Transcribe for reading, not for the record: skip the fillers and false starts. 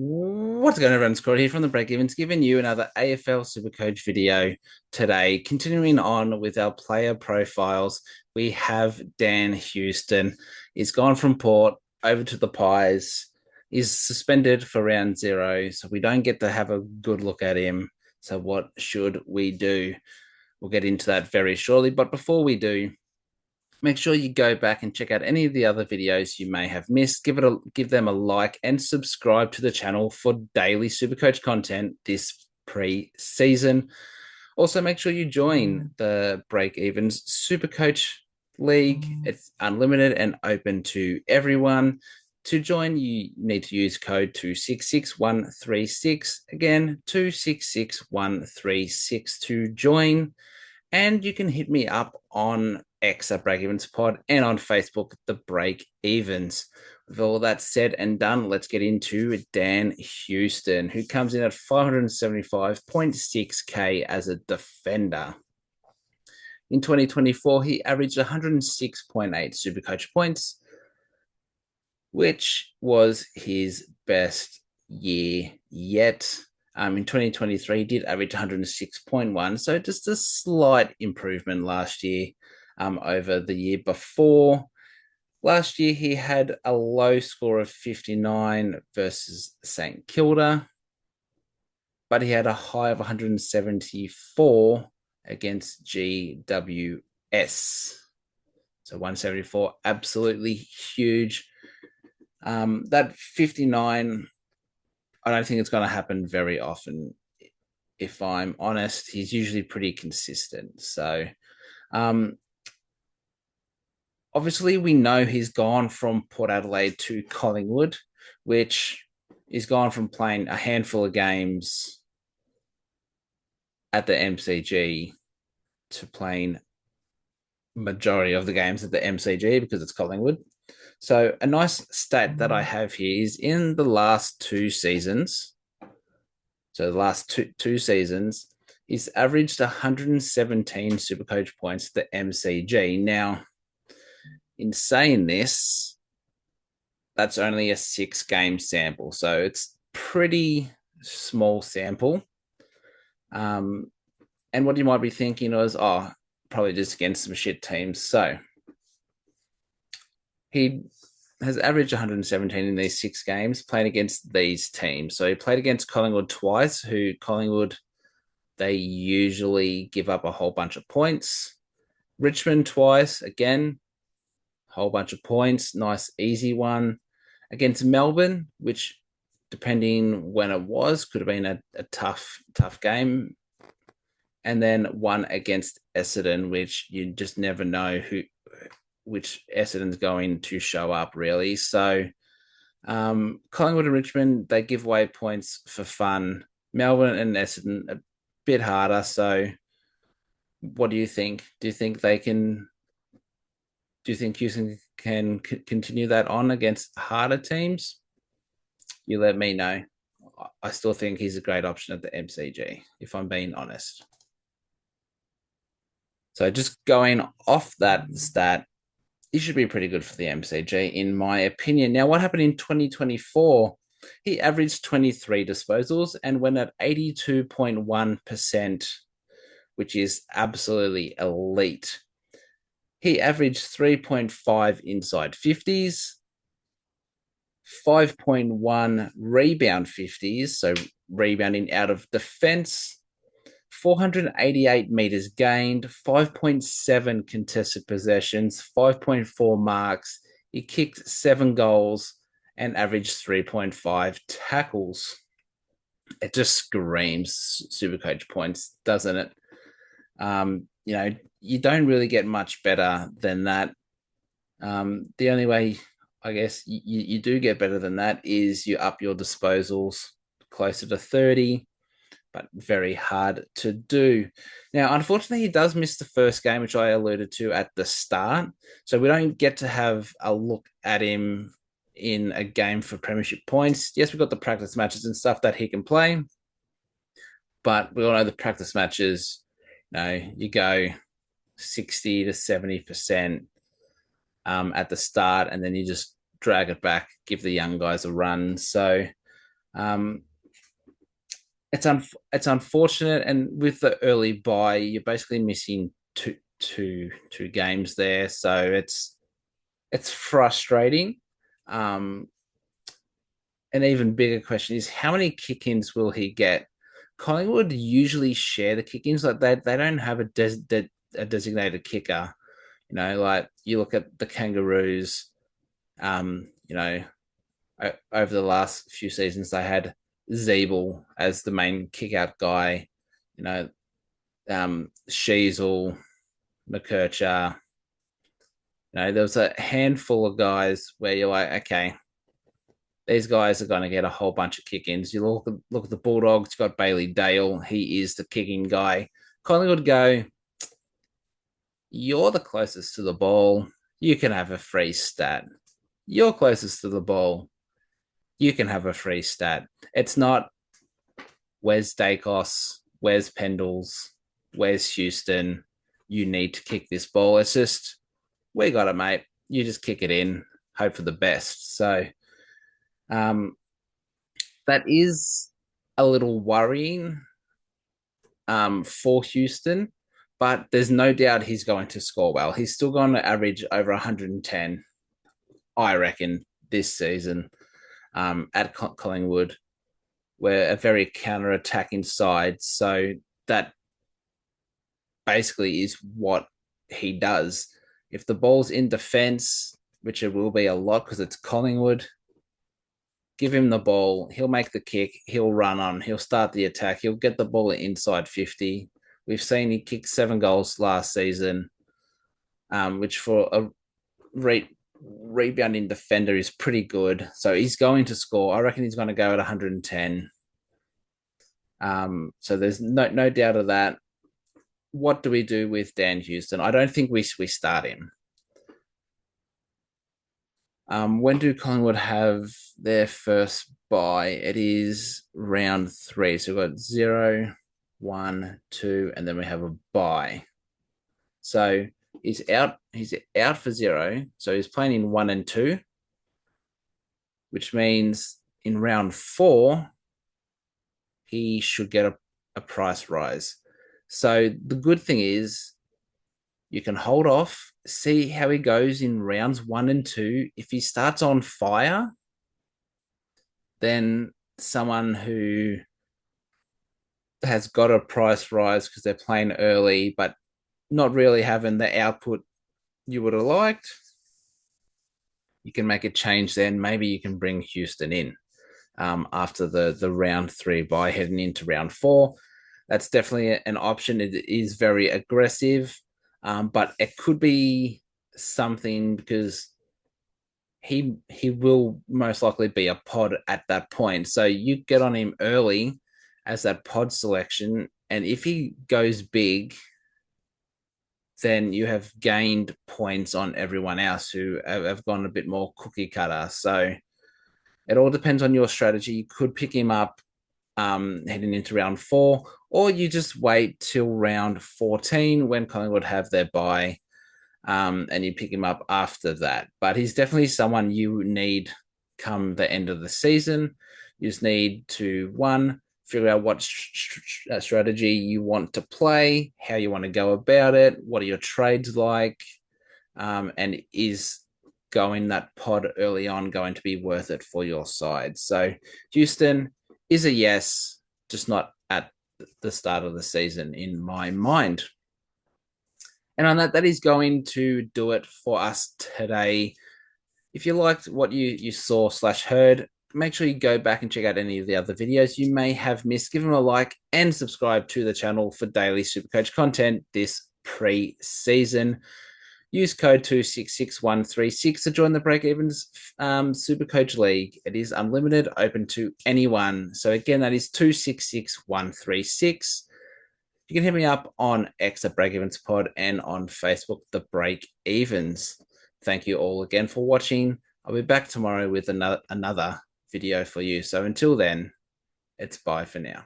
What's going on, everyone? Scott here from the Breakevens, giving you another AFL Supercoach video today. Continuing on with our player profiles, we have Dan Houston. He's gone from Port over to the Pies. He's suspended for round 0, so we don't get to have a good look at him. So what should we do? We'll get into that very shortly. But before we do, make sure you go back and check out any of the other videos you may have missed. Give them a like and subscribe to the channel for daily Supercoach content this pre-season. Also, make sure you join the Breakevens Supercoach League. It's unlimited and open to everyone. To join, you need to use code 266136. Again, 266136 to join. And you can hit me up on X at Breakevens Pod and on Facebook, The Breakevens. With all that said and done, let's get into Dan Houston, who comes in at 575.6K as a defender. In 2024, he averaged 106.8 Supercoach points, which was his best year yet. In 2023, he did average 106.1, so just a slight improvement last year over the year before. Last year, he had a low score of 59 versus St Kilda, but he had a high of 174 against GWS. So 174, absolutely huge. That 59, I don't think it's going to happen very often. If I'm honest, he's usually pretty consistent. So, obviously, we know he's gone from Port Adelaide to Collingwood, which is gone from playing a handful of games at the MCG to playing majority of the games at the MCG because it's Collingwood. So a nice stat that I have here is in the last 2 seasons. So the last two seasons, he's averaged 117 Supercoach points at the MCG. Now, in saying this, that's only a 6-game sample, so it's pretty small sample. And what you might be thinking is, probably just against some shit teams. So he has averaged 117 in these 6 games playing against these teams. So he played against Collingwood twice, who Collingwood, they usually give up a whole bunch of points. Richmond twice, again, whole bunch of points. Nice, easy one. Against Melbourne, which, depending when it was, could have been a tough game. And then one against Essendon, which you just never know which Essendon's going to show up, really. So Collingwood and Richmond, they give away points for fun. Melbourne and Essendon, a bit harder. So what do you think? Do you think Houston can continue that on against harder teams? You let me know. I still think he's a great option at the MCG, if I'm being honest. So just going off that stat, he should be pretty good for the MCG, in my opinion. Now, what happened in 2024? He averaged 23 disposals and went at 82.1%, which is absolutely elite. He averaged 3.5 inside 50s, 5.1 rebound 50s, so rebounding out of defense, 488 meters gained, 5.7 contested possessions, 5.4 marks. He kicked 7 goals and averaged 3.5 tackles. It just screams Supercoach points, doesn't it? You don't really get much better than that. The only way, I guess, you do get better than that is you up your disposals closer to 30, but very hard to do. Now, unfortunately, he does miss the first game, which I alluded to at the start. So we don't get to have a look at him in a game for premiership points. Yes, we've got the practice matches and stuff that he can play, but we all know the practice matches, you go 60 to 70% at the start, and then you just drag it back, give the young guys a run. So Um, it's unfortunate, and with the early buy, you're basically missing two games there, so it's frustrating. Um, an even bigger question is how many kick-ins will he get? Collingwood usually share the kick-ins, like they don't have a designated kicker. You know, like you look at the Kangaroos. You know, over the last few seasons, they had Zeeble as the main kick-out guy. You know, Sheasel, McKercher. You know, there was a handful of guys where you're like, okay, these guys are going to get a whole bunch of kick-ins. You look at the Bulldogs. You've got Bailey Dale. He is the kicking guy. Collingwood go, you're the closest to the ball. You can have a free stat. You're closest to the ball. You can have a free stat. It's not where's Dacos, where's Pendles, where's Houston. You need to kick this ball. It's just, we got it, mate. You just kick it in, hope for the best. So um, that is a little worrying for Houston, but there's no doubt he's going to score well. He's still going to average over 110, I reckon, this season at Collingwood. We're a very counter-attacking side, so that basically is what he does. If the ball's in defence, which it will be a lot because it's Collingwood, give him the ball. He'll make the kick. He'll run on. He'll start the attack. He'll get the ball inside 50. We've seen he kicked 7 goals last season, which for a rebounding defender is pretty good. So he's going to score. I reckon he's going to go at 110. So there's no doubt of that. What do we do with Dan Houston? I don't think we start him. When do Collingwood have their first bye? It is round 3. So we've got 0, 1, 2, and then we have a bye. So he's out. He's out for 0. So he's playing in 1 and 2, which means in round 4 he should get a price rise. So the good thing is you can hold off, see how he goes in rounds 1 and 2. If he starts on fire, then someone who has got a price rise because they're playing early, but not really having the output you would have liked, you can make a change then. Maybe you can bring Houston in after the round 3 bye heading into round 4. That's definitely an option. It is very aggressive, but it could be something because he will most likely be a pod at that point. So you get on him early as that pod selection, and if he goes big, then you have gained points on everyone else who have gone a bit more cookie cutter. So it all depends on your strategy. You could pick him up heading into round 4, or you just wait till round 14 when Collingwood have their bye, and you pick him up after that. But he's definitely someone you need come the end of the season. You just need to, one, figure out what strategy you want to play, how you want to go about it, what are your trades like, and is going that pod early on going to be worth it for your side. So Houston is a yes, just not at the start of the season in my mind. And on that is going to do it for us today. If you liked what you saw/heard, make sure you go back and check out any of the other videos you may have missed. Give them a like and subscribe to the channel for daily Supercoach content this pre-season. Use code 266136 to join the Breakevens Supercoach League. It is unlimited, open to anyone. So again, that is 266136. You can hit me up on X at Breakevens Pod and on Facebook, The Breakevens. Thank you all again for watching. I'll be back tomorrow with another video for you. So until then, it's bye for now.